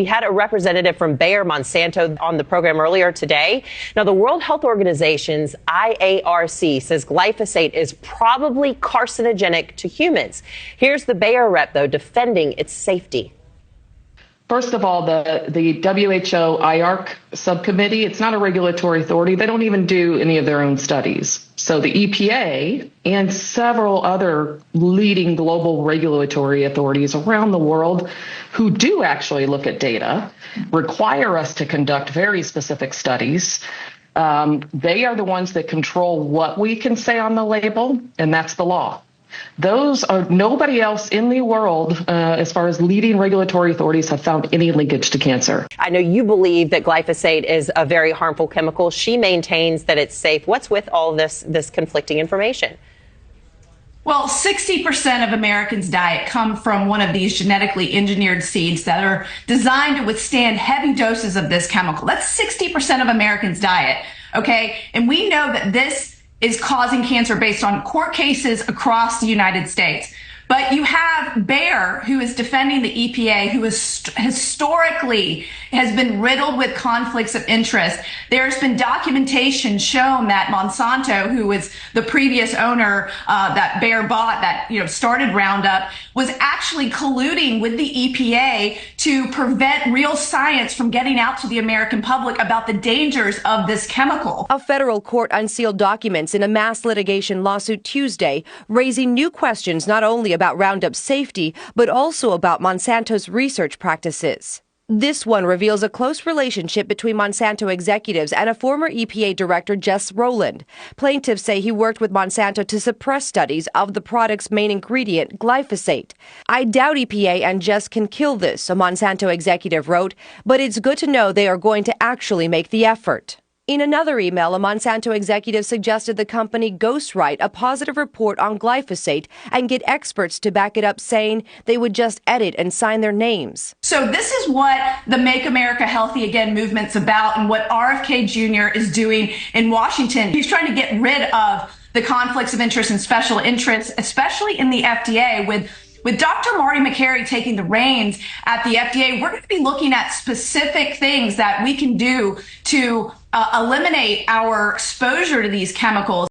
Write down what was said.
We had a representative from Bayer Monsanto on the program earlier today. Now, the World Health Organization's IARC says glyphosate is probably carcinogenic to humans. Here's the Bayer rep, though, defending its safety. First of all, the WHO IARC subcommittee, it's not a regulatory authority. They don't even do any of their own studies. So the EPA and several other leading global regulatory authorities around the world who do actually look at data require us to conduct very specific studies. They are the ones that control what we can say on the label, and that's the law. Those are nobody else in the world, as far as leading regulatory authorities, have found any linkage to cancer. I know you believe that glyphosate is a very harmful chemical. She maintains that it's safe. What's with all this conflicting information? Well, 60% of Americans' diet come from one of these genetically engineered seeds that are designed to withstand heavy doses of this chemical. That's 60% of Americans' diet, okay? And we know that this is causing cancer based on court cases across the United States. But you have Bayer, who is defending the EPA, who is historically has been riddled with conflicts of interest. There's been documentation shown that Monsanto, who was the previous owner that Bayer bought, that started Roundup, was actually colluding with the EPA to prevent real science from getting out to the American public about the dangers of this chemical. A federal court unsealed documents in a mass litigation lawsuit Tuesday, raising new questions not only about Roundup's safety, but also about Monsanto's research practices. This one reveals a close relationship between Monsanto executives and a former EPA director, Jess Rowland. Plaintiffs say he worked with Monsanto to suppress studies of the product's main ingredient, glyphosate. "I doubt EPA and Jess can kill this," a Monsanto executive wrote, "but it's good to know they are going to actually make the effort." In another email, a Monsanto executive suggested the company ghostwrite a positive report on glyphosate and get experts to back it up, saying they would just edit and sign their names. So this is what the Make America Healthy Again movement's about, and what RFK Jr. is doing in Washington. He's trying to get rid of the conflicts of interest and special interests, especially in the FDA. With Dr. Marty Makary taking the reins at the FDA, we're going to be looking at specific things that we can do to eliminate our exposure to these chemicals.